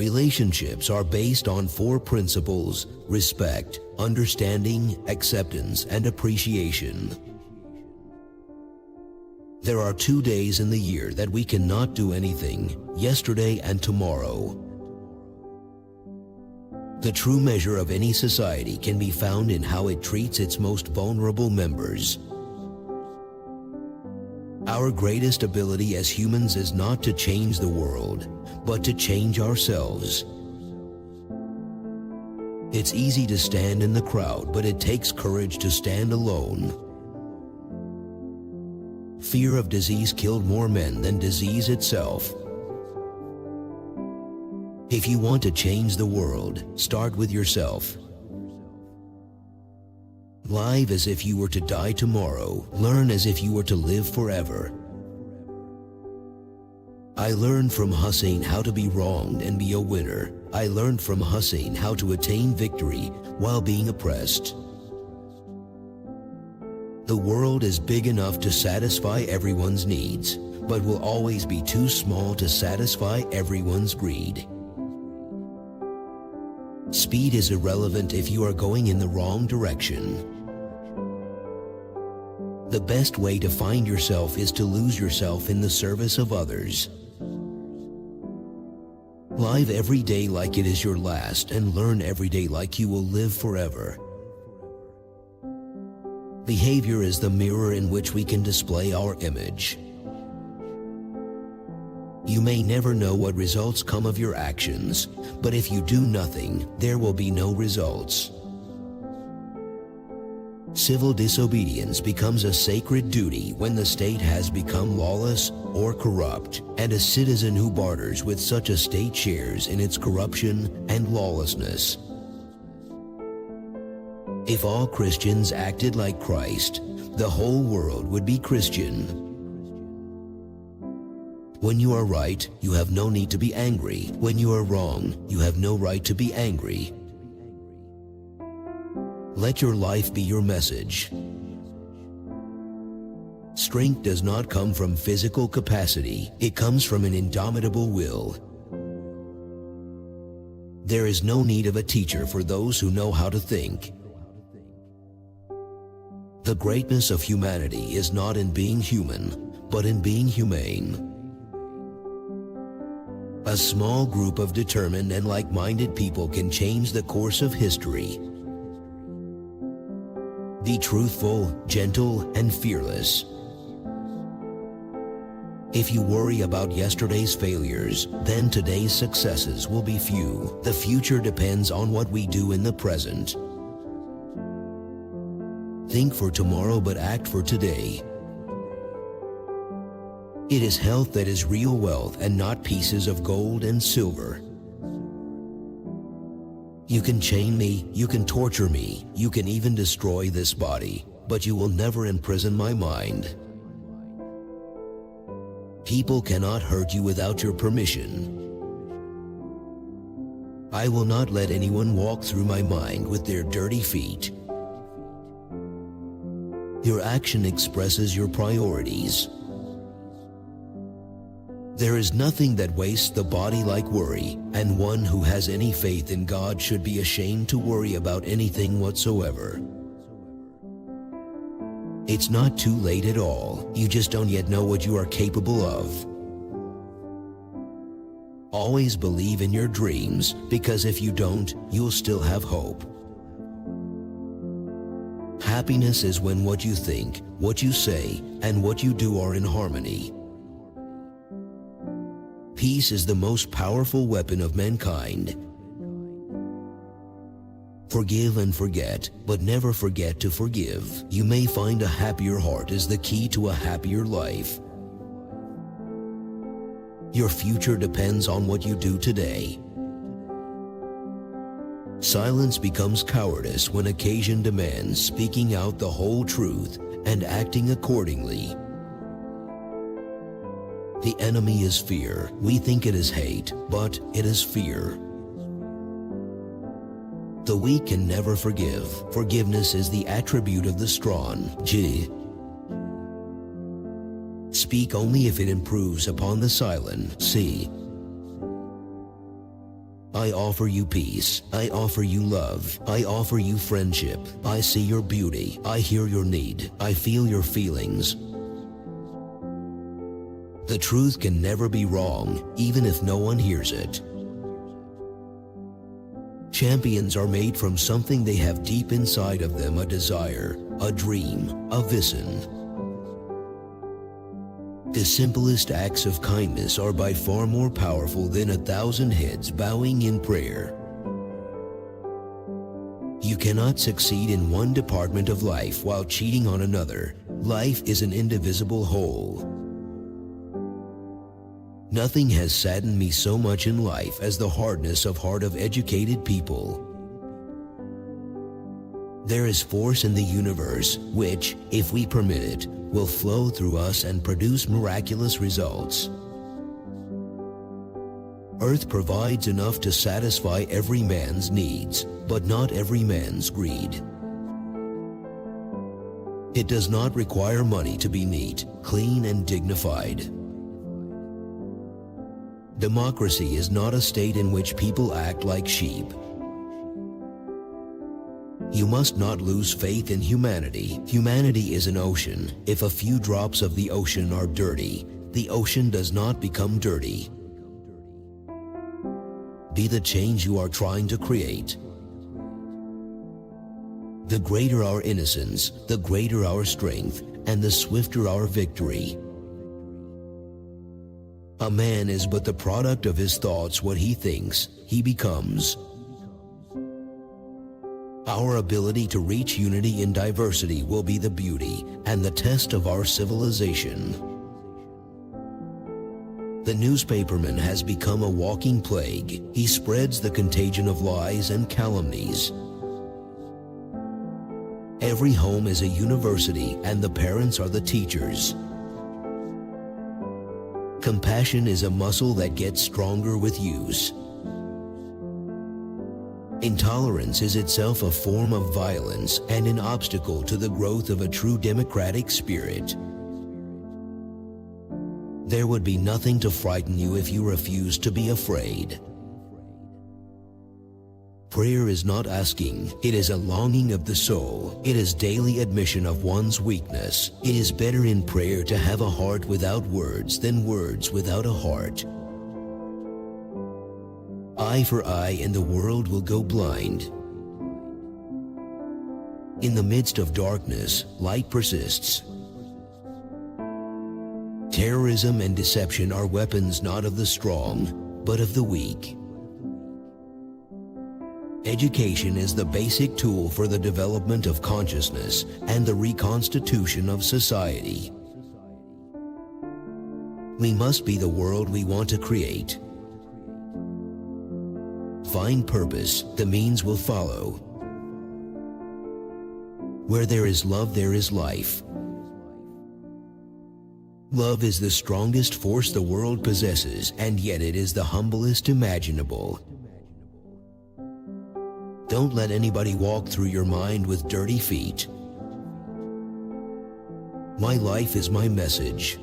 Relationships are based on four principles: respect, understanding, acceptance, and appreciation. There are 2 days in the year that we cannot do anything: yesterday and tomorrow. The true measure of any society can be found in how it treats its most vulnerable members. Our greatest ability as humans is not to change the world, but to change ourselves. It's easy to stand in the crowd, but it takes courage to stand alone. Fear of disease killed more men than disease itself. If you want to change the world, start with yourself. Live as if you were to die tomorrow. Learn as if you were to live forever. I learned from Hussein how to be wronged and be a winner. I learned from Hussein how to attain victory while being oppressed. The world is big enough to satisfy everyone's needs, but will always be too small to satisfy everyone's greed. Speed is irrelevant if you are going in the wrong direction. The best way to find yourself is to lose yourself in the service of others. Live every day like it is your last, and learn every day like you will live forever. Behavior is the mirror in which we can display our image. You may never know what results come of your actions, but if you do nothing, there will be no results. Civil disobedience becomes a sacred duty when the state has become lawless or corrupt, and a citizen who barters with such a state shares in its corruption and lawlessness. If all Christians acted like Christ, the whole world would be Christian. When you are right, you have no need to be angry. When you are wrong, you have no right to be angry. Let your life be your message. Strength does not come from physical capacity. It comes from an indomitable will. There is no need of a teacher for those who know how to think. The greatness of humanity is not in being human, but in being humane. A small group of determined and like-minded people can change the course of history. Be truthful, gentle, and fearless. If you worry about yesterday's failures, then today's successes will be few. The future depends on what we do in the present. Think for tomorrow, but act for today. It is health that is real wealth, and not pieces of gold and silver. You can chain me, you can torture me, you can even destroy this body, but you will never imprison my mind. People cannot hurt you without your permission. I will not let anyone walk through my mind with their dirty feet. Your action expresses your priorities. There is nothing that wastes the body like worry, and one who has any faith in God should be ashamed to worry about anything whatsoever. It's not too late at all. You just don't yet know what you are capable of. Always believe in your dreams, because if you don't, you'll still have hope. Happiness is when what you think, what you say, and what you do are in harmony. Peace is the most powerful weapon of mankind. Forgive and forget, but never forget to forgive. You may find a happier heart is the key to a happier life. Your future depends on what you do today. Silence becomes cowardice when occasion demands speaking out the whole truth and acting accordingly. The enemy is fear. We think it is hate, but it is fear. The weak can never forgive. Forgiveness is the attribute of the strong. Speak only if it improves upon the silent. I offer you peace. I offer you love. I offer you friendship. I see your beauty. I hear your need. I feel your feelings. The truth can never be wrong, even if no one hears it. Champions are made from something they have deep inside of them, a desire, a dream, a vision. The simplest acts of kindness are by far more powerful than 1,000 heads bowing in prayer. You cannot succeed in one department of life while cheating on another. Life is an indivisible whole. Nothing has saddened me so much in life as the hardness of heart of educated people. There is force in the universe which, if we permit it, will flow through us and produce miraculous results. Earth provides enough to satisfy every man's needs, but not every man's greed. It does not require money to be neat, clean, and dignified. Democracy is not a state in which people act like sheep. You must not lose faith in humanity. Humanity is an ocean. If a few drops of the ocean are dirty, the ocean does not become dirty. Be the change you are trying to create. The greater our innocence, the greater our strength, and the swifter our victory. A man is but the product of his thoughts. What he thinks, he becomes. Our ability to reach unity in diversity will be the beauty and the test of our civilization. The newspaperman has become a walking plague. He spreads the contagion of lies and calumnies. Every home is a university, and the parents are the teachers. Compassion is a muscle that gets stronger with use. Intolerance is itself a form of violence and an obstacle to the growth of a true democratic spirit. There would be nothing to frighten you if you refused to be afraid. Prayer is not asking, it is a longing of the soul. It is daily admission of one's weakness. It is better in prayer to have a heart without words than words without a heart. Eye for eye and the world will go blind. In the midst of darkness, light persists. Terrorism and deception are weapons not of the strong, but of the weak. Education is the basic tool for the development of consciousness and the reconstitution of society. We must be the world we want to create. Find purpose, the means will follow. Where there is love, there is life. Love is the strongest force the world possesses, and yet it is the humblest imaginable. Don't let anybody walk through your mind with dirty feet. My life is my message.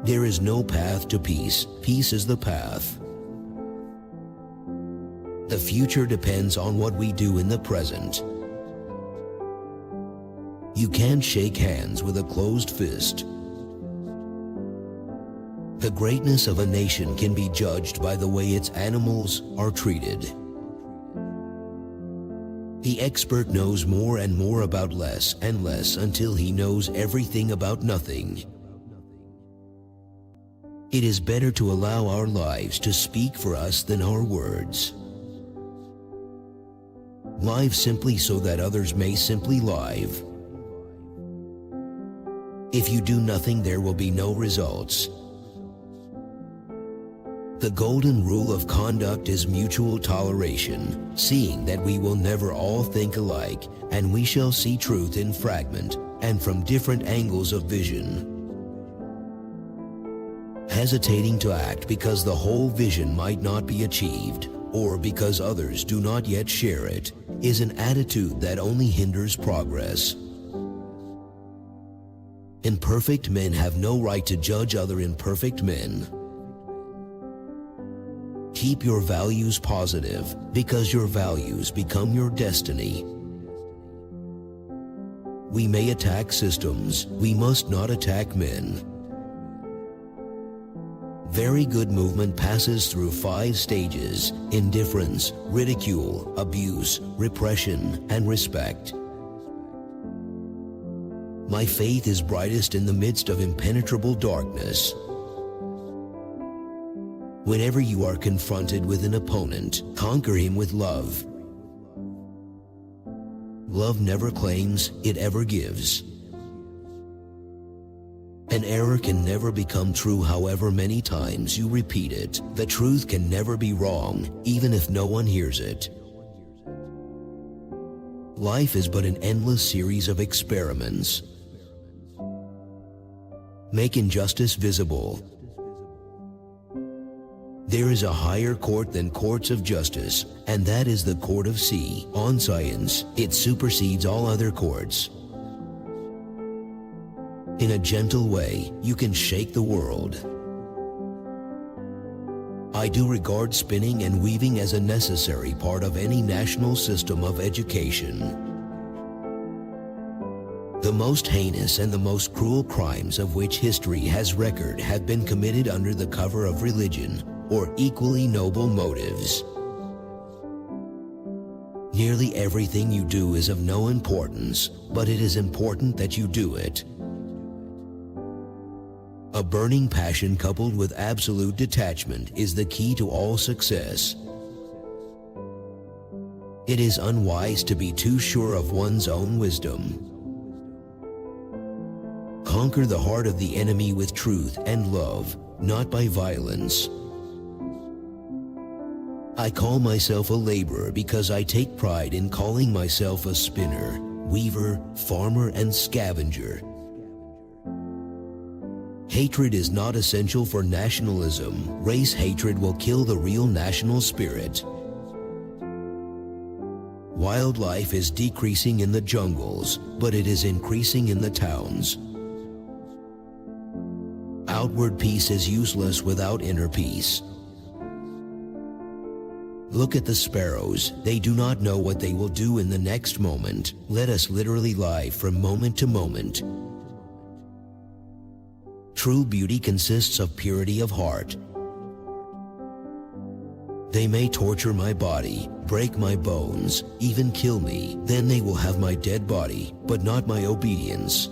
There is no path to peace. Peace is the path. The future depends on what we do in the present. You can't shake hands with a closed fist. The greatness of a nation can be judged by the way its animals are treated. The expert knows more and more about less and less until he knows everything about nothing. It is better to allow our lives to speak for us than our words. Live simply so that others may simply live. If you do nothing, there will be no results. The golden rule of conduct is mutual toleration, seeing that we will never all think alike, and we shall see truth in fragment and from different angles of vision. Hesitating to act because the whole vision might not be achieved, or because others do not yet share it, is an attitude that only hinders progress. Imperfect men have no right to judge other imperfect men. Keep your values positive, because your values become your destiny. We may attack systems, we must not attack men. Very good movement passes through 5 stages: indifference, ridicule, abuse, repression, and respect. My faith is brightest in the midst of impenetrable darkness. Whenever you are confronted with an opponent, conquer him with love. Love never claims, it ever gives. An error can never become true however many times you repeat it. The truth can never be wrong, even if no one hears it. Life is but an endless series of experiments. Make injustice visible. There is a higher court than courts of justice, and that is the court of C. On science, it supersedes all other courts. In a gentle way, you can shake the world. I do regard spinning and weaving as a necessary part of any national system of education. The most heinous and the most cruel crimes of which history has record have been committed under the cover of religion, or equally noble motives. Nearly everything you do is of no importance, but it is important that you do it. A burning passion coupled with absolute detachment is the key to all success. It is unwise to be too sure of one's own wisdom. Conquer the heart of the enemy with truth and love, not by violence. I call myself a laborer because I take pride in calling myself a spinner, weaver, farmer, and scavenger. Hatred is not essential for nationalism. Race hatred will kill the real national spirit. Wildlife is decreasing in the jungles, but it is increasing in the towns. Outward peace is useless without inner peace. Look at the sparrows. They do not know what they will do in the next moment. Let us literally live from moment to moment. True beauty consists of purity of heart. They may torture my body, break my bones, even kill me. Then they will have my dead body, but not my obedience.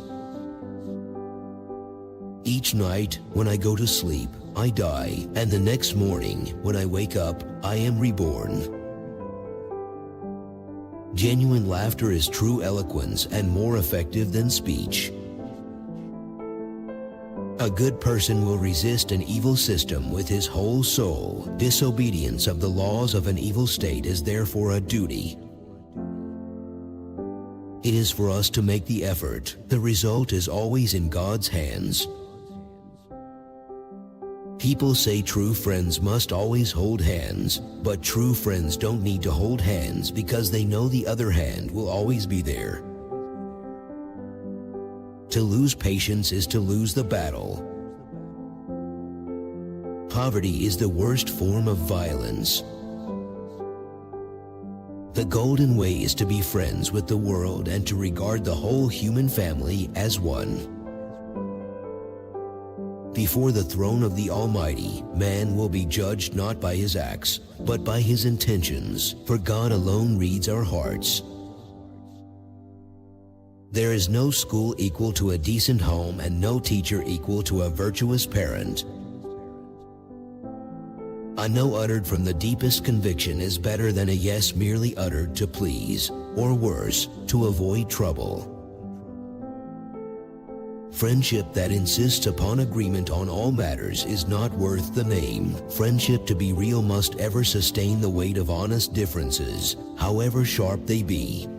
Each night, when I go to sleep, I die, and the next morning, when I wake up, I am reborn. Genuine laughter is true eloquence and more effective than speech. A good person will resist an evil system with his whole soul. Disobedience of the laws of an evil state is therefore a duty. It is for us to make the effort. The result is always in God's hands. People say true friends must always hold hands, but true friends don't need to hold hands because they know the other hand will always be there. To lose patience is to lose the battle. Poverty is the worst form of violence. The golden way is to be friends with the world and to regard the whole human family as one. Before the throne of the Almighty, man will be judged not by his acts, but by his intentions, for God alone reads our hearts. There is no school equal to a decent home and no teacher equal to a virtuous parent. A no uttered from the deepest conviction is better than a yes merely uttered to please, or worse, to avoid trouble. Friendship that insists upon agreement on all matters is not worth the name. Friendship to be real must ever sustain the weight of honest differences, however sharp they be.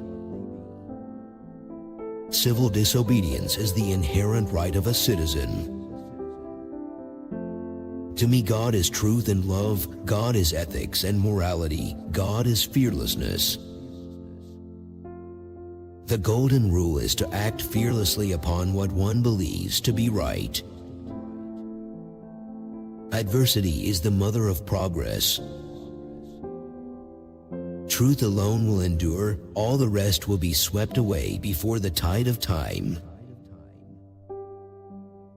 Civil disobedience is the inherent right of a citizen. To me, God is truth and love, God is ethics and morality, God is fearlessness. The golden rule is to act fearlessly upon what one believes to be right. Adversity is the mother of progress. Truth alone will endure, all the rest will be swept away before the tide of time.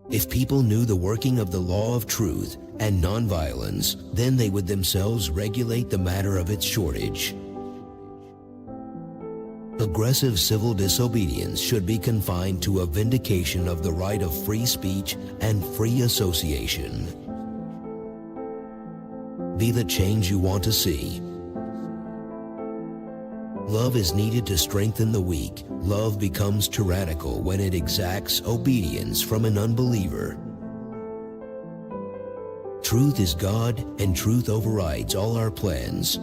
If people knew the working of the law of truth and nonviolence, then they would themselves regulate the matter of its shortage. Aggressive civil disobedience should be confined to a vindication of the right of free speech and free association. Be the change you want to see. Love is needed to strengthen the weak. Love becomes tyrannical when it exacts obedience from an unbeliever. Truth is God, and truth overrides all our plans.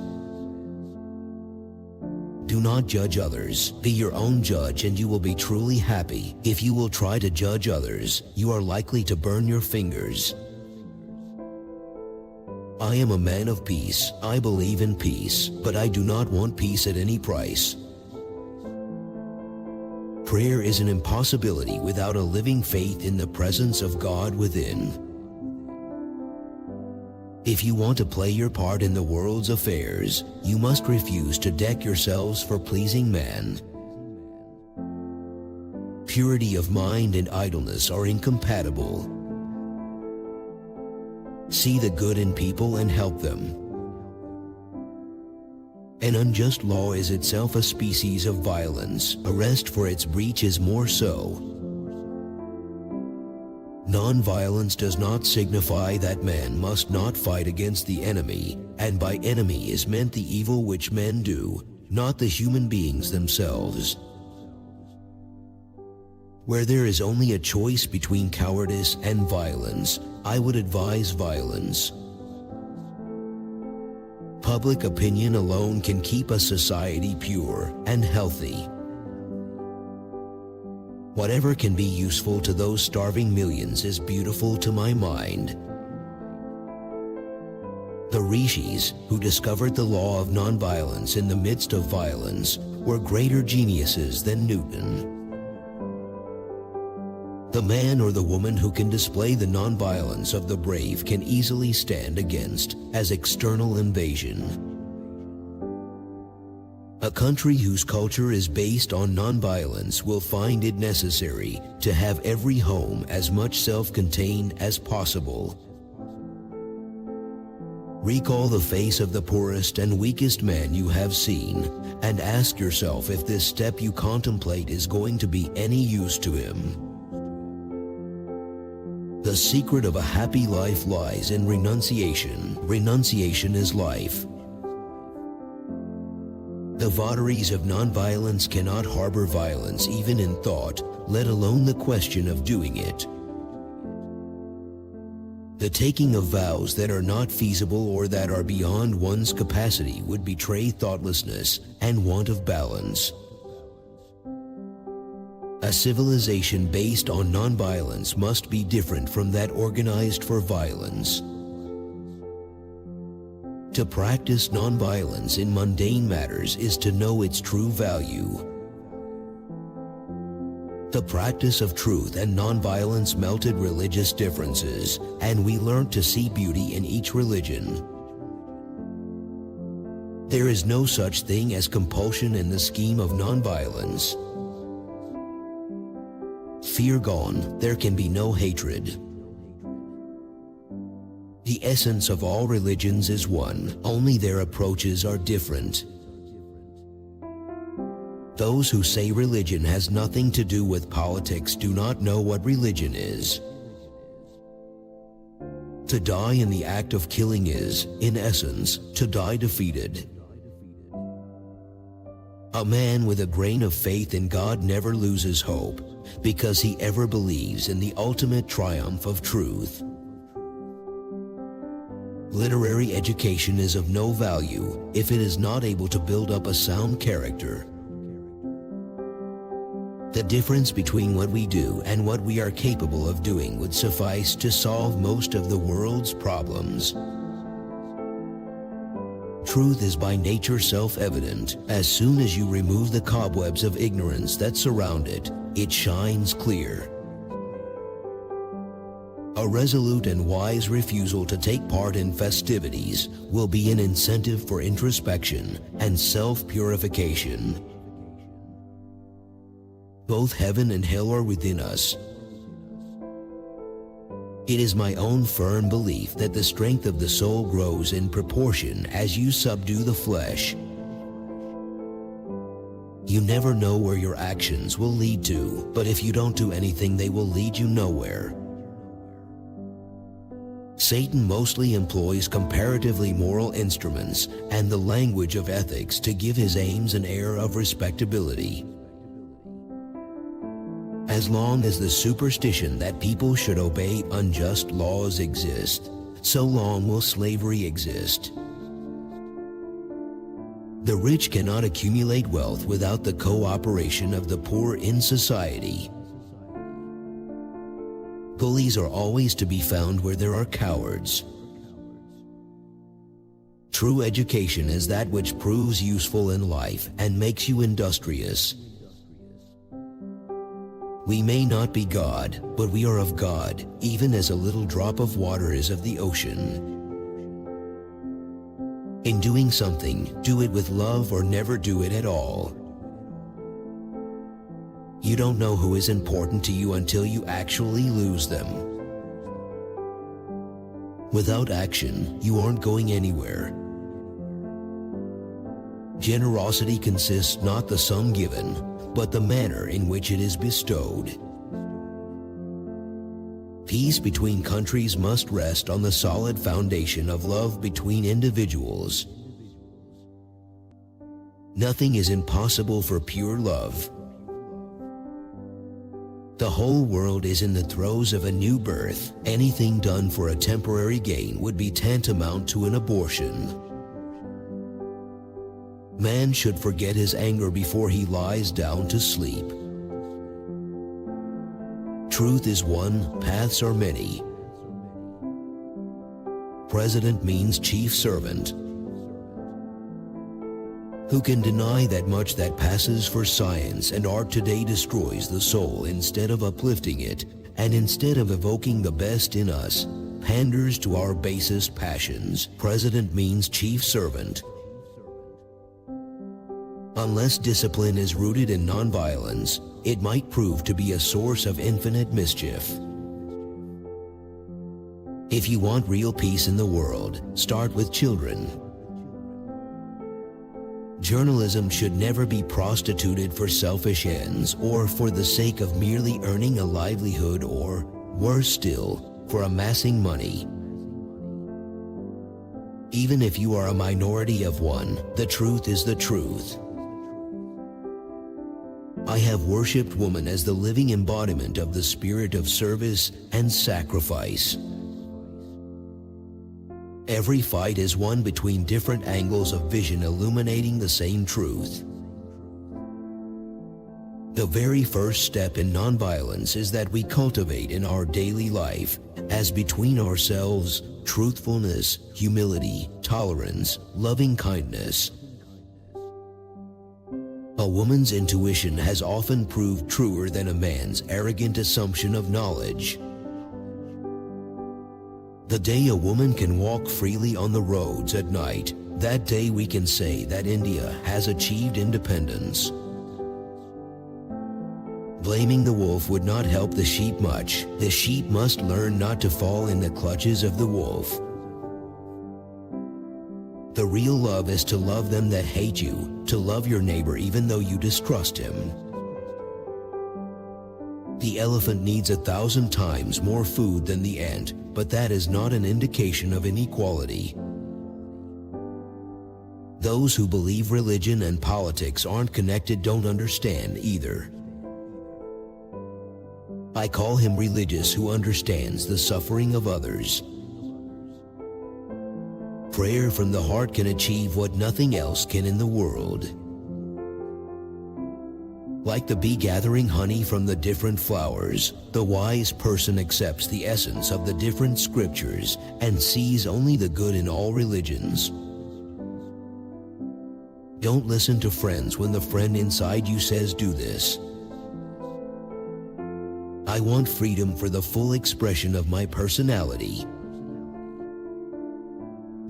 Do not judge others. Be your own judge and you will be truly happy. If you will try to judge others, you are likely to burn your fingers. I am a man of peace. I believe in peace, but I do not want peace at any price. Prayer is an impossibility without a living faith in the presence of God within. If you want to play your part in the world's affairs, you must refuse to deck yourselves for pleasing man. Purity of mind and idleness are incompatible. See the good in people and help them. An unjust law is itself a species of violence. Arrest for its breach is more so. Non-violence does not signify that man must not fight against the enemy, and by enemy is meant the evil which men do, not the human beings themselves. Where there is only a choice between cowardice and violence, I would advise violence. Public opinion alone can keep a society pure and healthy. Whatever can be useful to those starving millions is beautiful to my mind. The rishis, who discovered the law of nonviolence in the midst of violence, were greater geniuses than Newton. The man or the woman who can display the nonviolence of the brave can easily stand against as external invasion. A country whose culture is based on nonviolence will find it necessary to have every home as much self-contained as possible. Recall the face of the poorest and weakest man you have seen, and ask yourself if this step you contemplate is going to be any use to him. The secret of a happy life lies in renunciation. Renunciation is life. The votaries of nonviolence cannot harbor violence even in thought, let alone the question of doing it. The taking of vows that are not feasible or that are beyond one's capacity would betray thoughtlessness and want of balance. A civilization based on nonviolence must be different from that organized for violence. To practice nonviolence in mundane matters is to know its true value. The practice of truth and nonviolence melted religious differences, and we learned to see beauty in each religion. There is no such thing as compulsion in the scheme of nonviolence. Fear gone, there can be no hatred. The essence of all religions is one, only their approaches are different. Those who say religion has nothing to do with politics do not know what religion is. To die in the act of killing is, in essence, to die defeated. A man with a grain of faith in God never loses hope, because he ever believes in the ultimate triumph of truth. Literary education is of no value if it is not able to build up a sound character. The difference between what we do and what we are capable of doing would suffice to solve most of the world's problems. Truth is by nature self-evident. As soon as you remove the cobwebs of ignorance that surround it, it shines clear. A resolute and wise refusal to take part in festivities will be an incentive for introspection and self-purification. Both heaven and hell are within us. It is my own firm belief that the strength of the soul grows in proportion as you subdue the flesh. You never know where your actions will lead to, but if you don't do anything, they will lead you nowhere. Satan mostly employs comparatively moral instruments and the language of ethics to give his aims an air of respectability. As long as the superstition that people should obey unjust laws exists, so long will slavery exist. The rich cannot accumulate wealth without the cooperation of the poor in society. Bullies are always to be found where there are cowards. True education is that which proves useful in life and makes you industrious. We may not be God, but we are of God, even as a little drop of water is of the ocean. In doing something, do it with love or never do it at all. You don't know who is important to you until you actually lose them. Without action, you aren't going anywhere. Generosity consists not the sum given, but the manner in which it is bestowed. Peace between countries must rest on the solid foundation of love between individuals. Nothing is impossible for pure love. The whole world is in the throes of a new birth. Anything done for a temporary gain would be tantamount to an abortion. Man should forget his anger before he lies down to sleep. Truth is one, paths are many. President means chief servant. Who can deny that much that passes for science and art today destroys the soul instead of uplifting it, and instead of evoking the best in us, panders to our basest passions? President means chief servant. Unless discipline is rooted in nonviolence, it might prove to be a source of infinite mischief. If you want real peace in the world, start with children. Journalism should never be prostituted for selfish ends or for the sake of merely earning a livelihood or, worse still, for amassing money. Even if you are a minority of one, the truth is the truth. I have worshipped woman as the living embodiment of the spirit of service and sacrifice. Every fight is won between different angles of vision illuminating the same truth. The very first step in nonviolence is that we cultivate in our daily life, as between ourselves, truthfulness, humility, tolerance, loving kindness. A woman's intuition has often proved truer than a man's arrogant assumption of knowledge. The day a woman can walk freely on the roads at night, that day we can say that India has achieved independence. Blaming the wolf would not help the sheep much. The sheep must learn not to fall in the clutches of the wolf. The real love is to love them that hate you, to love your neighbor even though you distrust him. The elephant needs 1,000 times more food than the ant, but that is not an indication of inequality. Those who believe religion and politics aren't connected don't understand either. I call him religious who understands the suffering of others. Prayer from the heart can achieve what nothing else can in the world. Like the bee gathering honey from the different flowers, the wise person accepts the essence of the different scriptures and sees only the good in all religions. Don't listen to friends when the friend inside you says do this. I want freedom for the full expression of my personality.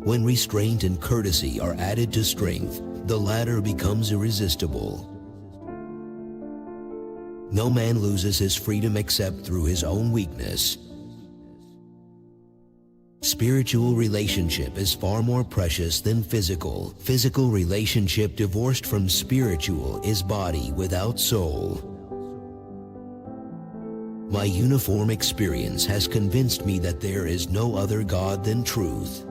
When restraint and courtesy are added to strength, the latter becomes irresistible. No man loses his freedom except through his own weakness. Spiritual relationship is far more precious than physical. Physical relationship divorced from spiritual is body without soul. My uniform experience has convinced me that there is no other God than truth.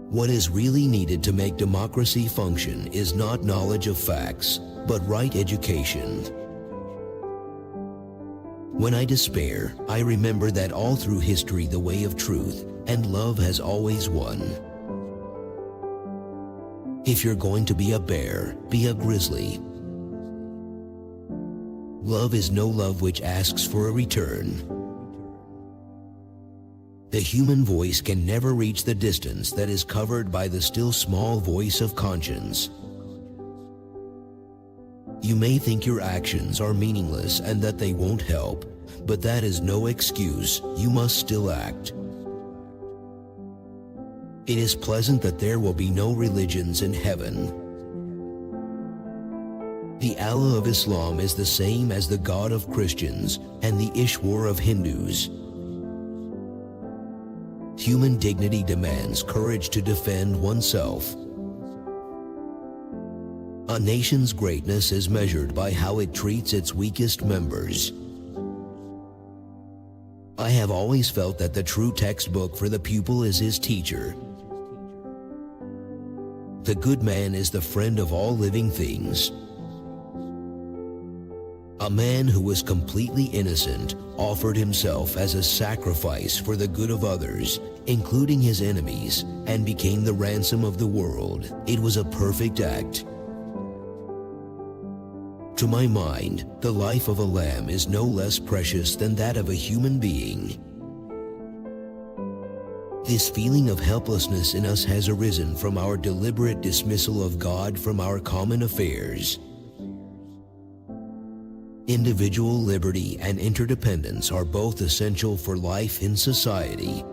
What is really needed to make democracy function is not knowledge of facts, but right education. When I despair, I remember that all through history the way of truth and love has always won. If you're going to be a bear, be a grizzly. Love is no love which asks for a return. The human voice can never reach the distance that is covered by the still small voice of conscience. You may think your actions are meaningless and that they won't help, but that is no excuse. You must still act. It is pleasant that there will be no religions in heaven. The Allah of Islam is the same as the God of Christians and the Ishwar of Hindus. Human dignity demands courage to defend oneself. A nation's greatness is measured by how it treats its weakest members. I have always felt that the true textbook for the pupil is his teacher. The good man is the friend of all living things. A man who was completely innocent offered himself as a sacrifice for the good of others, including his enemies, and became the ransom of the world. It was a perfect act. To my mind, the life of a lamb is no less precious than that of a human being. This feeling of helplessness in us has arisen from our deliberate dismissal of God from our common affairs. Individual liberty and interdependence are both essential for life in society.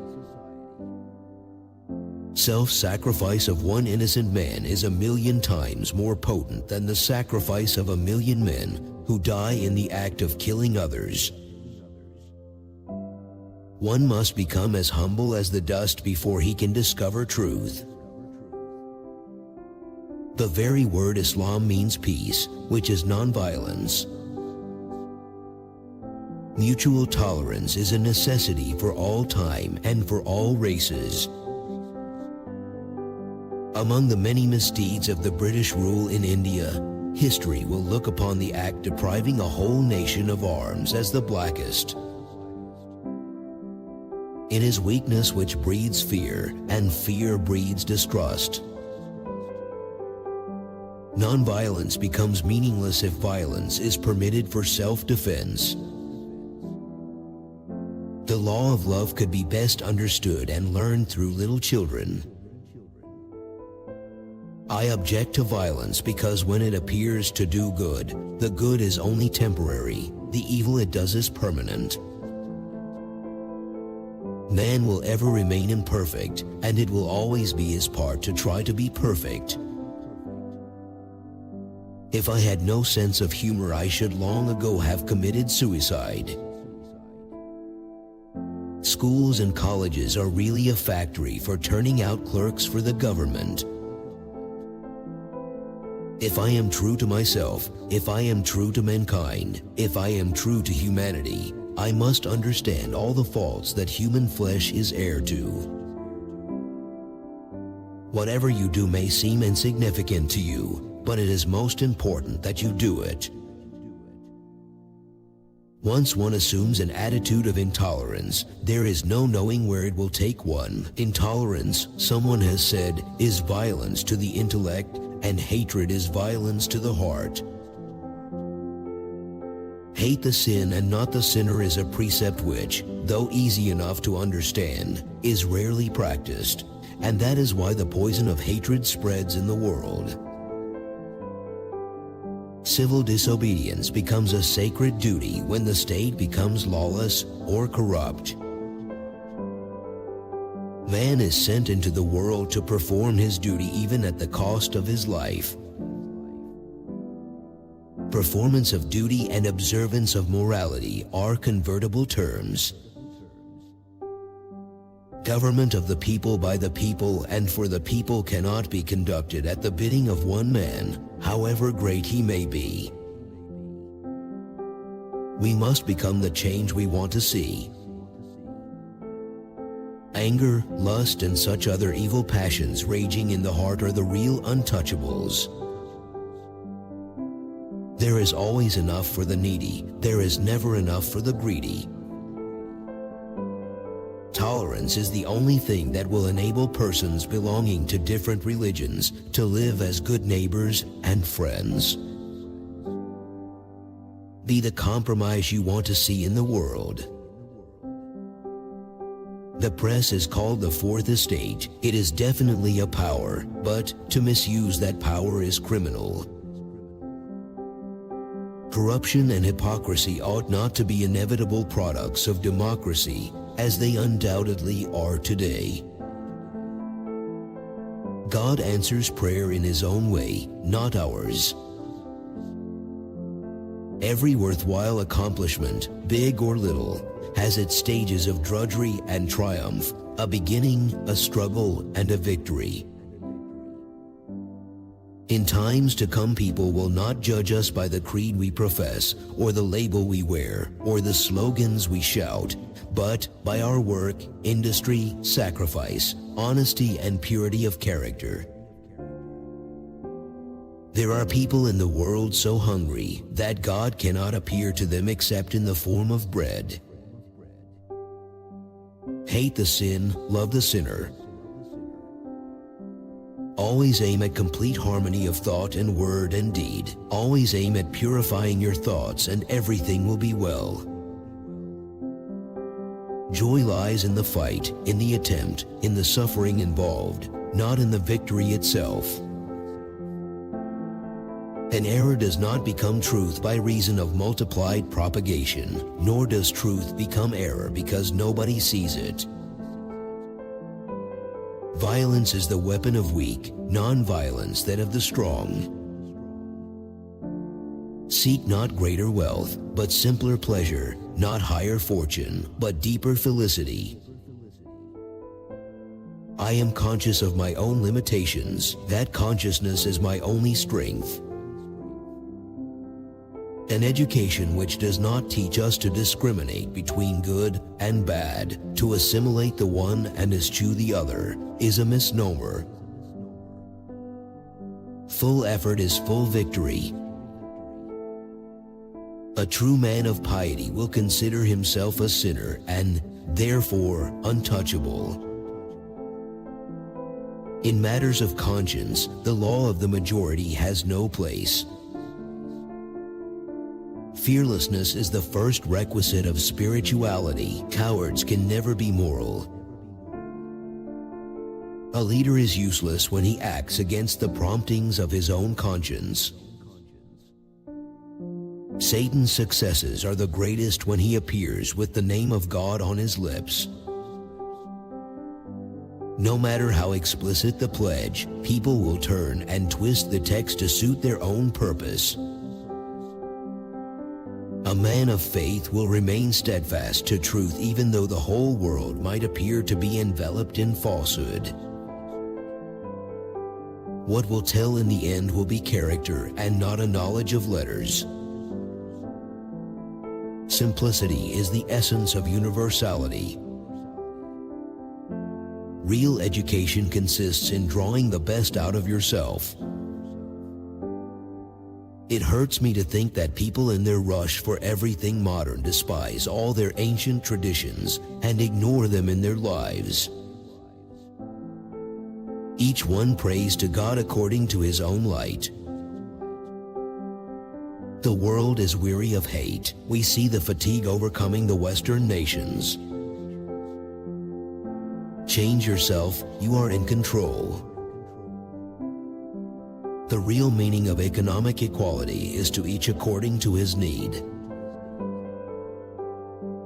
Self-sacrifice of one innocent man is 1,000,000 times more potent than the sacrifice of 1,000,000 men who die in the act of killing others. One must become as humble as the dust before he can discover truth. The very word Islam means peace, which is nonviolence. Mutual tolerance is a necessity for all time and for all races. Among the many misdeeds of the British rule in India, history will look upon the act depriving a whole nation of arms as the blackest. It is weakness which breeds fear, and fear breeds distrust. Nonviolence becomes meaningless if violence is permitted for self-defense. The law of love could be best understood and learned through little children. I object to violence because when it appears to do good, the good is only temporary, the evil it does is permanent. Man will ever remain imperfect, and it will always be his part to try to be perfect. If I had no sense of humor, I should long ago have committed suicide. Schools and colleges are really a factory for turning out clerks for the government. If I am true to myself, if I am true to mankind, if I am true to humanity, I must understand all the faults that human flesh is heir to. Whatever you do may seem insignificant to you, but it is most important that you do it. Once one assumes an attitude of intolerance, there is no knowing where it will take one. Intolerance, someone has said, is violence to the intellect, and hatred is violence to the heart. Hate the sin and not the sinner is a precept which, though easy enough to understand, is rarely practiced, and that is why the poison of hatred spreads in the world. Civil disobedience becomes a sacred duty when the state becomes lawless or corrupt. Man is sent into the world to perform his duty even at the cost of his life. Performance of duty and observance of morality are convertible terms. Government of the people by the people and for the people cannot be conducted at the bidding of one man, however great he may be. We must become the change we want to see. Anger, lust, and such other evil passions raging in the heart are the real untouchables. There is always enough for the needy. There is never enough for the greedy. Tolerance is the only thing that will enable persons belonging to different religions to live as good neighbors and friends. Be the compromise you want to see in the world. The press is called the fourth estate. It is definitely a power, but to misuse that power is criminal. Corruption and hypocrisy ought not to be inevitable products of democracy, as they undoubtedly are today. God answers prayer in His own way, not ours. Every worthwhile accomplishment, big or little, has its stages of drudgery and triumph, a beginning, a struggle, and a victory. In times to come, people will not judge us by the creed we profess, or the label we wear, or the slogans we shout, but by our work, industry, sacrifice, honesty, and purity of character. There are people in the world so hungry that God cannot appear to them except in the form of bread. Hate the sin, love the sinner. Always aim at complete harmony of thought and word and deed. Always aim at purifying your thoughts and everything will be well. Joy lies in the fight, in the attempt, in the suffering involved, not in the victory itself. An error does not become truth by reason of multiplied propagation, nor does truth become error because nobody sees it. Violence is the weapon of weak, non-violence that of the strong. Seek not greater wealth, but simpler pleasure, not higher fortune, but deeper felicity. I am conscious of my own limitations. That consciousness is my only strength. An education which does not teach us to discriminate between good and bad, to assimilate the one and eschew the other, is a misnomer. Full effort is full victory. A true man of piety will consider himself a sinner and, therefore, untouchable. In matters of conscience, the law of the majority has no place. Fearlessness is the first requisite of spirituality. Cowards can never be moral. A leader is useless when he acts against the promptings of his own conscience. Satan's successes are the greatest when he appears with the name of God on his lips. No matter how explicit the pledge, people will turn and twist the text to suit their own purpose. A man of faith will remain steadfast to truth even though the whole world might appear to be enveloped in falsehood. What will tell in the end will be character and not a knowledge of letters. Simplicity is the essence of universality. Real education consists in drawing the best out of yourself. It hurts me to think that people in their rush for everything modern despise all their ancient traditions and ignore them in their lives. Each one prays to God according to his own light. The world is weary of hate. We see the fatigue overcoming the Western nations. Change yourself, you are in control. The real meaning of economic equality is to each according to his need.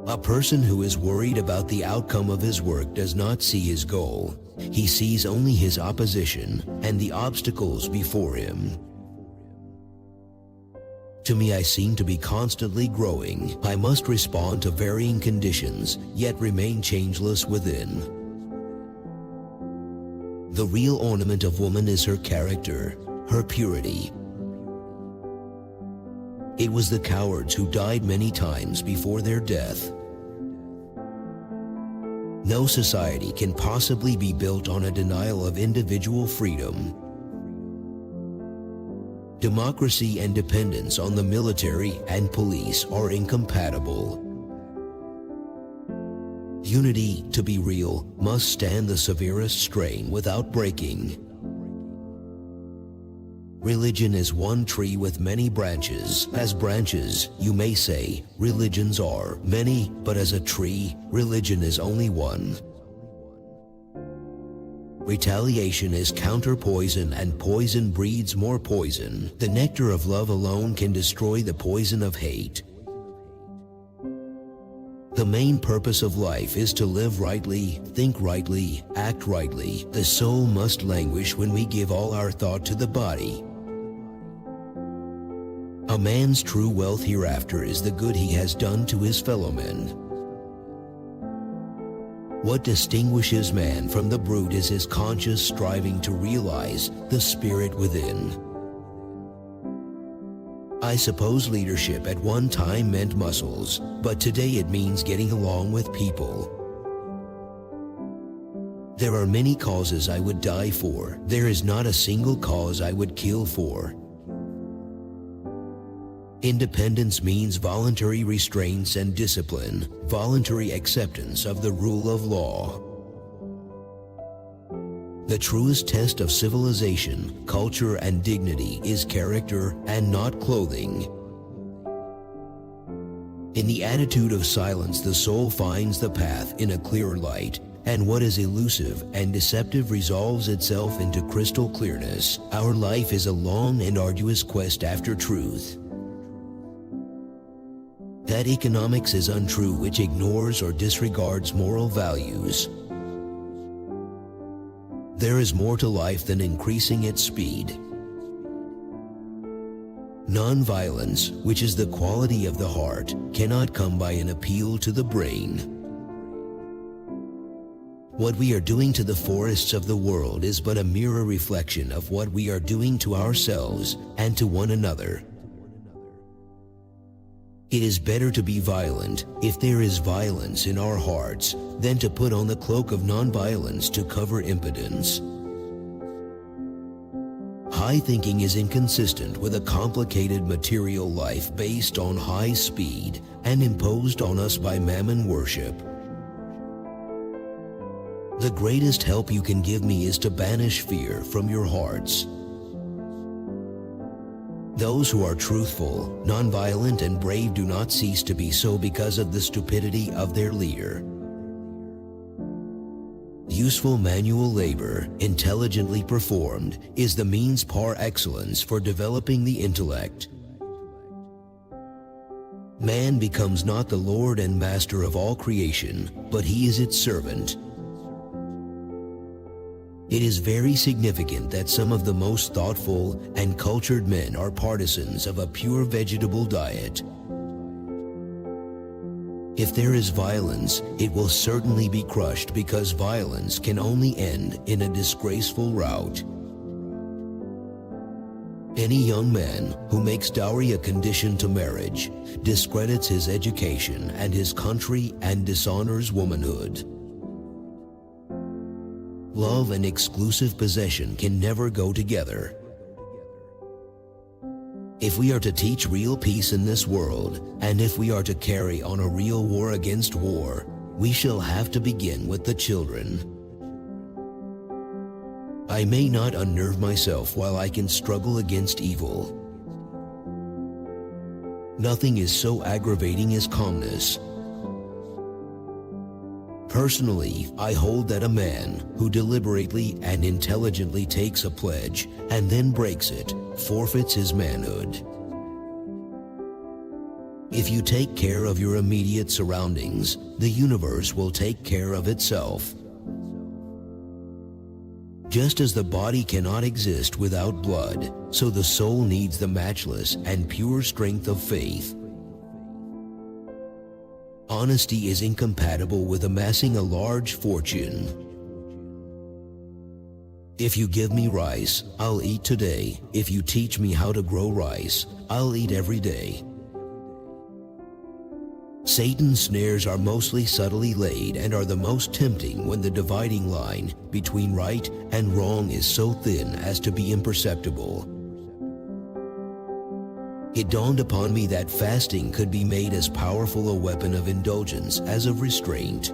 A person who is worried about the outcome of his work does not see his goal. He sees only his opposition and the obstacles before him. To me, I seem to be constantly growing. I must respond to varying conditions, yet remain changeless within. The real ornament of woman is her character, her purity. It was the cowards who died many times before their death. No society can possibly be built on a denial of individual freedom. Democracy and dependence on the military and police are incompatible. Unity, to be real, must stand the severest strain without breaking. Religion is one tree with many branches. As branches, you may say, religions are many, but as a tree, religion is only one. Retaliation is counter-poison, and poison breeds more poison. The nectar of love alone can destroy the poison of hate. The main purpose of life is to live rightly, think rightly, act rightly. The soul must languish when we give all our thought to the body. A man's true wealth hereafter is the good he has done to his fellow men. What distinguishes man from the brute is his conscious striving to realize the spirit within. I suppose leadership at one time meant muscles, but today it means getting along with people. There are many causes I would die for. There is not a single cause I would kill for. Independence means voluntary restraints and discipline, voluntary acceptance of the rule of law. The truest test of civilization, culture, and dignity is character and not clothing. In the attitude of silence, the soul finds the path in a clearer light, and what is elusive and deceptive resolves itself into crystal clearness. Our life is a long and arduous quest after truth. That economics is untrue which ignores or disregards moral values. There is more to life than increasing its speed. Non-violence, which is the quality of the heart, cannot come by an appeal to the brain. What we are doing to the forests of the world is but a mirror reflection of what we are doing to ourselves and to one another. It is better to be violent, if there is violence in our hearts, than to put on the cloak of nonviolence to cover impotence. High thinking is inconsistent with a complicated material life based on high speed and imposed on us by mammon worship. The greatest help you can give me is to banish fear from your hearts. Those who are truthful, nonviolent, and brave do not cease to be so because of the stupidity of their leader. Useful manual labor, intelligently performed, is the means par excellence for developing the intellect. Man becomes not the Lord and Master of all creation, but he is its servant. It is very significant that some of the most thoughtful and cultured men are partisans of a pure vegetable diet. If there is violence, it will certainly be crushed because violence can only end in a disgraceful rout. Any young man who makes dowry a condition to marriage discredits his education and his country and dishonors womanhood. Love and exclusive possession can never go together. If we are to teach real peace in this world, and if we are to carry on a real war against war, we shall have to begin with the children. I may not unnerve myself while I can struggle against evil. Nothing is so aggravating as calmness. Personally, I hold that a man who deliberately and intelligently takes a pledge and then breaks it forfeits his manhood. If you take care of your immediate surroundings, the universe will take care of itself. Just as the body cannot exist without blood, so the soul needs the matchless and pure strength of faith. Honesty is incompatible with amassing a large fortune. If you give me rice, I'll eat today. If you teach me how to grow rice, I'll eat every day. Satan's snares are mostly subtly laid and are the most tempting when the dividing line between right and wrong is so thin as to be imperceptible. It dawned upon me that fasting could be made as powerful a weapon of indulgence as of restraint.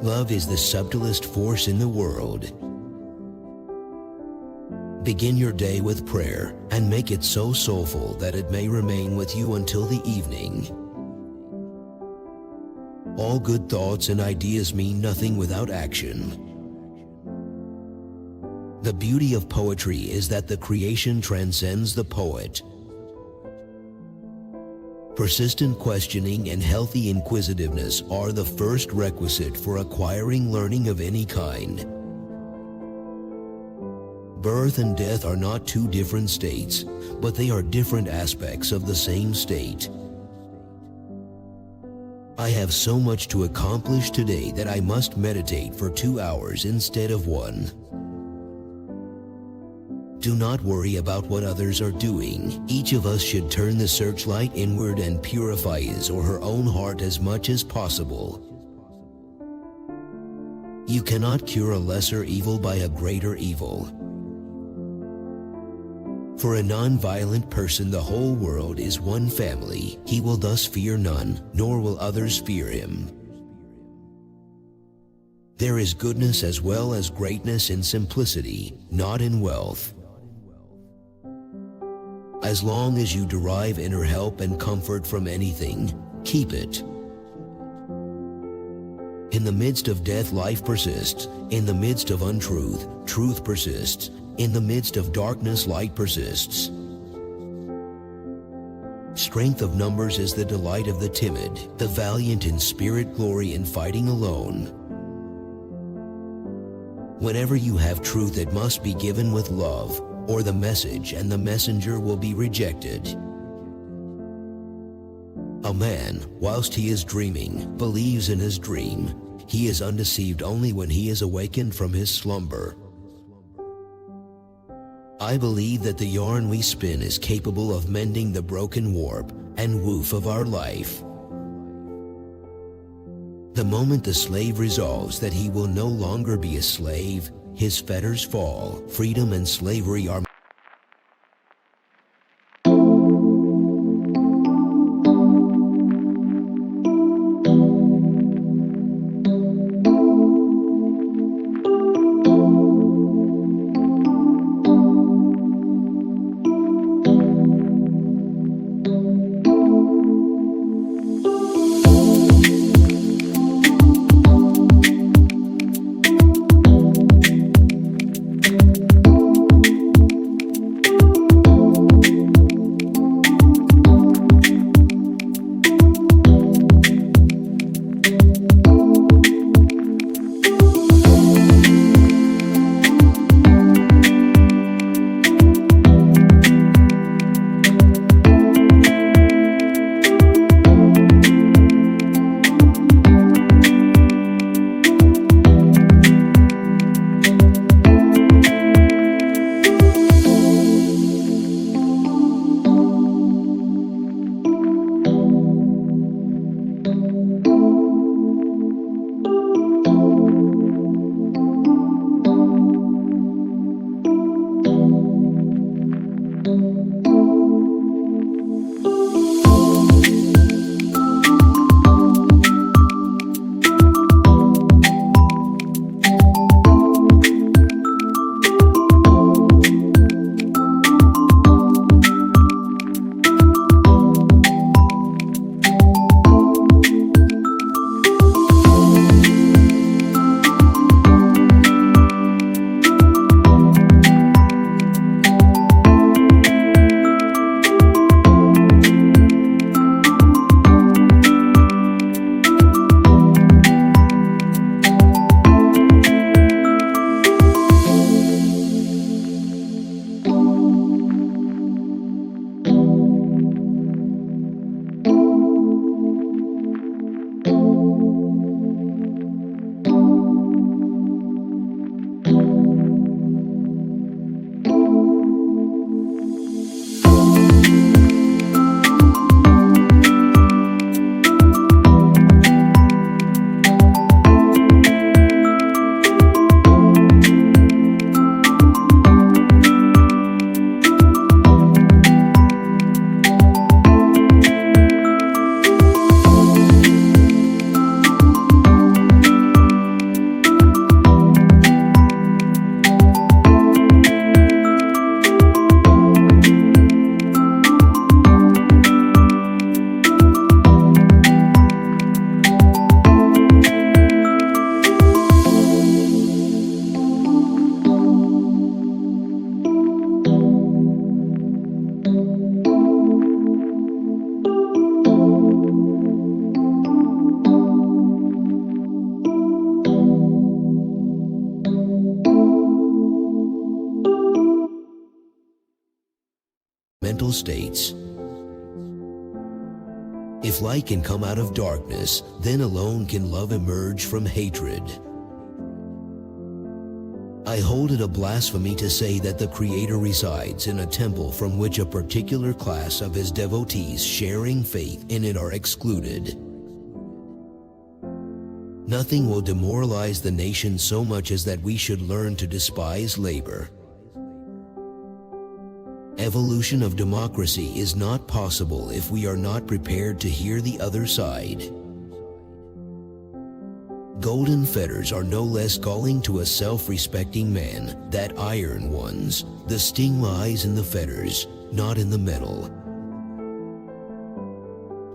Love is the subtlest force in the world. Begin your day with prayer and make it so soulful that it may remain with you until the evening. All good thoughts and ideas mean nothing without action. The beauty of poetry is that the creation transcends the poet. Persistent questioning and healthy inquisitiveness are the first requisite for acquiring learning of any kind. Birth and death are not two different states, but they are different aspects of the same state. I have so much to accomplish today that I must meditate for 2 hours instead of 1. Do not worry about what others are doing. Each of us should turn the searchlight inward and purify his or her own heart as much as possible. You cannot cure a lesser evil by a greater evil. For a non-violent person, the whole world is one family. He will thus fear none, nor will others fear him. There is goodness as well as greatness in simplicity, not in wealth. As long as you derive inner help and comfort from anything, keep it. In the midst of death, life persists. In the midst of untruth, truth persists. In the midst of darkness, light persists. Strength of numbers is the delight of the timid. The valiant in spirit glory in fighting alone. Whenever you have truth, it must be given with love, or the message and the messenger will be rejected. A man, whilst he is dreaming, believes in his dream. He is undeceived only when he is awakened from his slumber. I believe that the yarn we spin is capable of mending the broken warp and woof of our life. The moment the slave resolves that he will no longer be a slave, his fetters fall. Freedom and slavery are mental states. If light can come out of darkness, then alone can love emerge from hatred. I hold it a blasphemy to say that the Creator resides in a temple from which a particular class of His devotees sharing faith in it are excluded. Nothing will demoralize the nation so much as that we should learn to despise labor. Evolution of democracy is not possible if we are not prepared to hear the other side. Golden fetters are no less galling to a self-respecting man than iron ones. The sting lies in the fetters, not in the metal.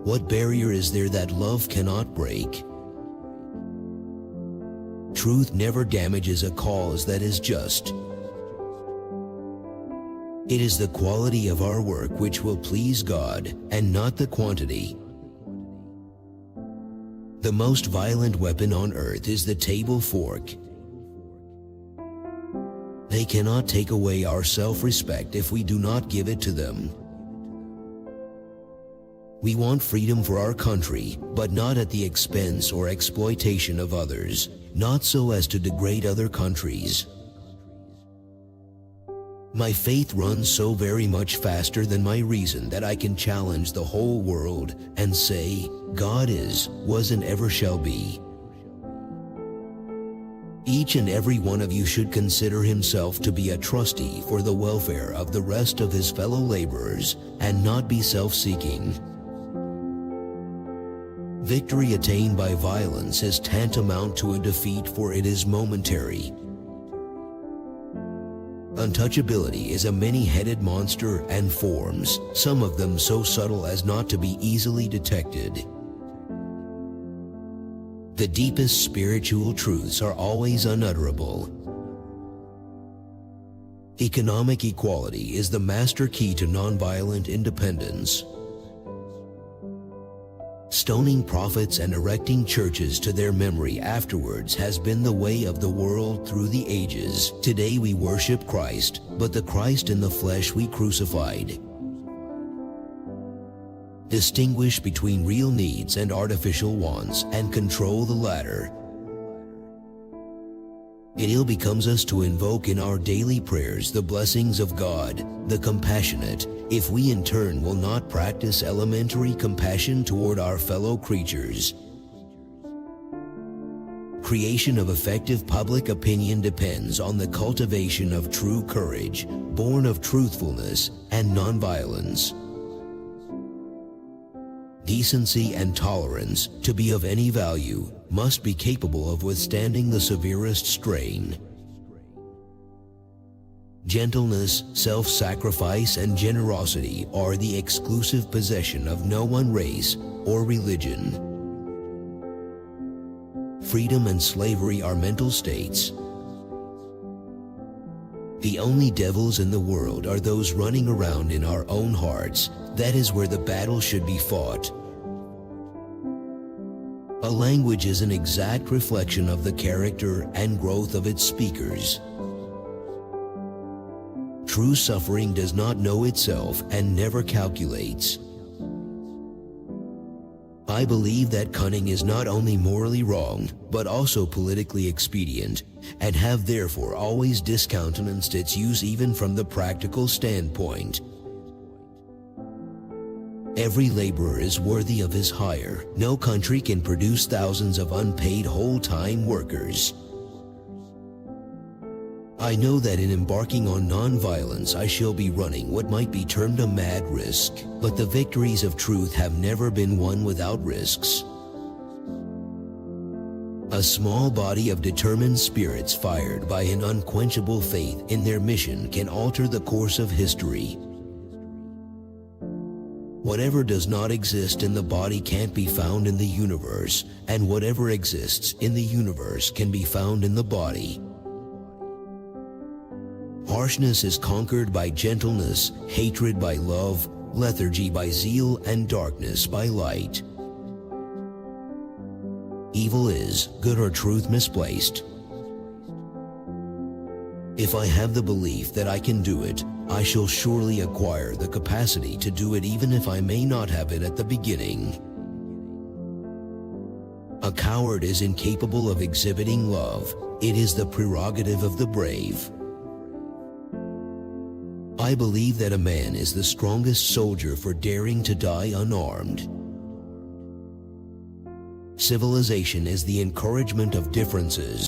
What barrier is there that love cannot break? Truth never damages a cause that is just. It is the quality of our work which will please God, and not the quantity. The most violent weapon on earth is the table fork. They cannot take away our self-respect if we do not give it to them. We want freedom for our country, but not at the expense or exploitation of others, not so as to degrade other countries. My faith runs so very much faster than my reason that I can challenge the whole world and say, God is, was, and ever shall be. Each and every one of you should consider himself to be a trustee for the welfare of the rest of his fellow laborers and not be self-seeking. Victory attained by violence is tantamount to a defeat, for it is momentary. Untouchability is a many-headed monster and forms, some of them so subtle as not to be easily detected. The deepest spiritual truths are always unutterable. Economic equality is the master key to nonviolent independence. Stoning prophets and erecting churches to their memory afterwards has been the way of the world through the ages. Today we worship Christ, but the Christ in the flesh we crucified. Distinguish between real needs and artificial wants, and control the latter. It ill becomes us to invoke in our daily prayers the blessings of God, the compassionate, if we in turn will not practice elementary compassion toward our fellow creatures. Creation of effective public opinion depends on the cultivation of true courage, born of truthfulness and nonviolence. Decency and tolerance, to be of any value, must be capable of withstanding the severest strain. Gentleness, self-sacrifice, and generosity are the exclusive possession of no one race or religion. Freedom and slavery are mental states. The only devils in the world are those running around in our own hearts. That is where the battle should be fought. A language is an exact reflection of the character and growth of its speakers. True suffering does not know itself and never calculates. I believe that cunning is not only morally wrong, but also politically expedient, and have therefore always discountenanced its use even from the practical standpoint. Every laborer is worthy of his hire. No country can produce thousands of unpaid whole-time workers. I know that in embarking on non-violence I shall be running what might be termed a mad risk, but the victories of truth have never been won without risks. A small body of determined spirits fired by an unquenchable faith in their mission can alter the course of history. Whatever does not exist in the body can't be found in the universe, and whatever exists in the universe can be found in the body. Harshness is conquered by gentleness, hatred by love, lethargy by zeal, and darkness by light. Evil is good or truth misplaced. If I have the belief that I can do it, I shall surely acquire the capacity to do it even if I may not have it at the beginning. A coward is incapable of exhibiting love. It is the prerogative of the brave. I believe that a man is the strongest soldier for daring to die unarmed. Civilization is the encouragement of differences.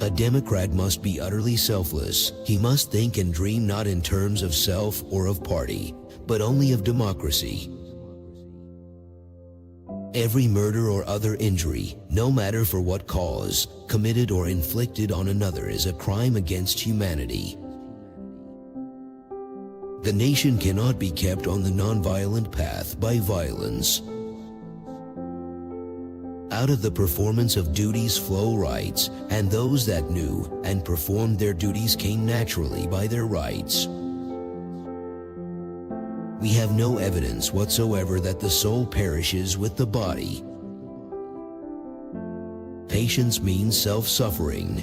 A Democrat must be utterly selfless. He must think and dream not in terms of self or of party, but only of democracy. Every murder or other injury, no matter for what cause, committed or inflicted on another is a crime against humanity. The nation cannot be kept on the nonviolent path by violence. Out of the performance of duties flow rights, and those that knew and performed their duties came naturally by their rights. We have no evidence whatsoever that the soul perishes with the body. Patience means self-suffering.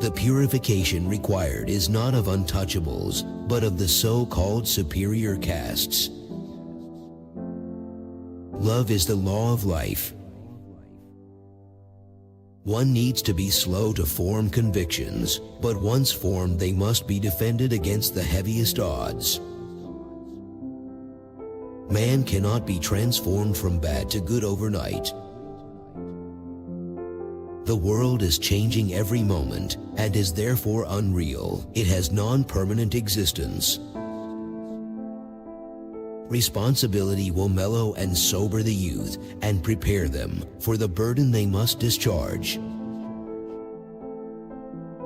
The purification required is not of untouchables, but of the so-called superior castes. Love is the law of life. One needs to be slow to form convictions, but once formed they must be defended against the heaviest odds. Man cannot be transformed from bad to good overnight. The world is changing every moment and is therefore unreal. It has non-permanent existence. Responsibility will mellow and sober the youth and prepare them for the burden they must discharge.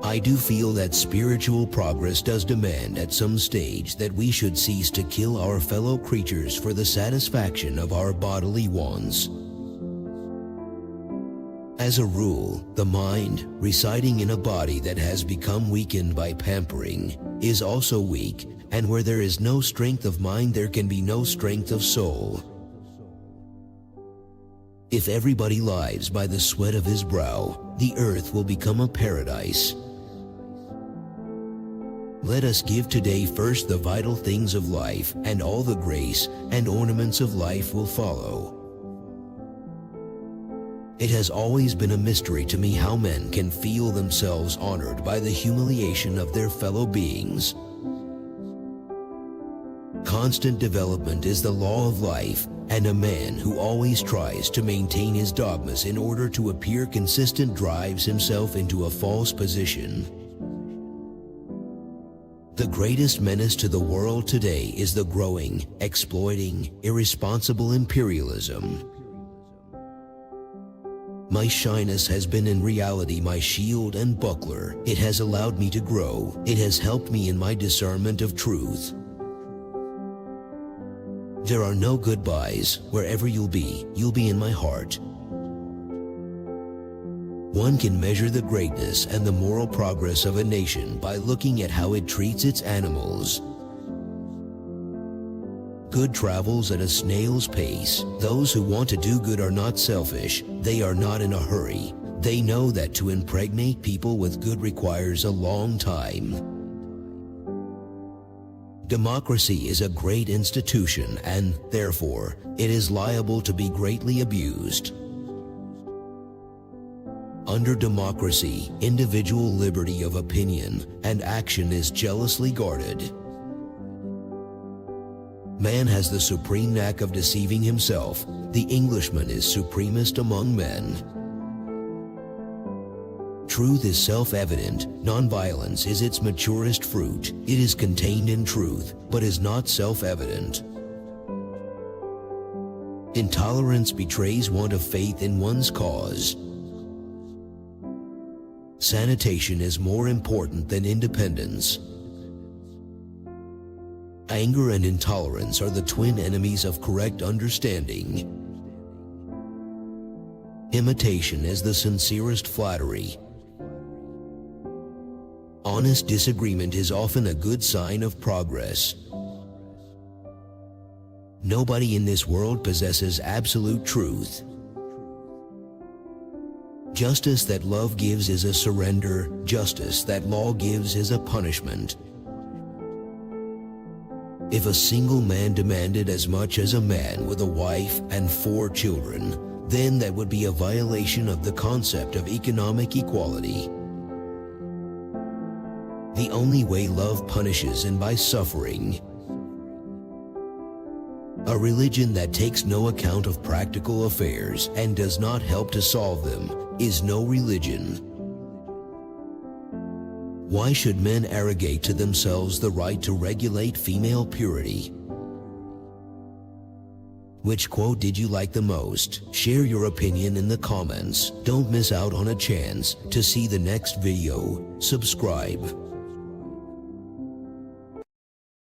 I do feel that spiritual progress does demand at some stage that we should cease to kill our fellow creatures for the satisfaction of our bodily wants. As a rule, the mind, residing in a body that has become weakened by pampering, is also weak, and where there is no strength of mind, there can be no strength of soul. If everybody lives by the sweat of his brow, the earth will become a paradise. Let us give today first the vital things of life, and all the grace and ornaments of life will follow. It has always been a mystery to me how men can feel themselves honored by the humiliation of their fellow beings. Constant development is the law of life, and a man who always tries to maintain his dogmas in order to appear consistent drives himself into a false position. The greatest menace to the world today is the growing, exploiting, irresponsible imperialism. My shyness has been in reality my shield and buckler. It has allowed me to grow. It has helped me in my discernment of truth. There are no goodbyes. Wherever you'll be in my heart. One can measure the greatness and the moral progress of a nation by looking at how it treats its animals. Good travels at a snail's pace. Those who want to do good are not selfish. They are not in a hurry. They know that to impregnate people with good requires a long time. Democracy is a great institution, and therefore, it is liable to be greatly abused. Under democracy, individual liberty of opinion and action is jealously guarded. Man has the supreme knack of deceiving himself. The Englishman is supremest among men. Truth is self-evident. Nonviolence is its maturest fruit. It is contained in truth, but is not self-evident. Intolerance betrays want of faith in one's cause. Sanitation is more important than independence. Anger and intolerance are the twin enemies of correct understanding. Imitation is the sincerest flattery. Honest disagreement is often a good sign of progress. Nobody in this world possesses absolute truth. Justice that love gives is a surrender. Justice that law gives is a punishment. If a single man demanded as much as a man with a wife and 4 children, then that would be a violation of the concept of economic equality. The only way love punishes is by suffering. A religion that takes no account of practical affairs and does not help to solve them is no religion. Why should men arrogate to themselves the right to regulate female purity? Which quote did you like the most? Share your opinion in the comments. Don't miss out on a chance to see the next video. Subscribe.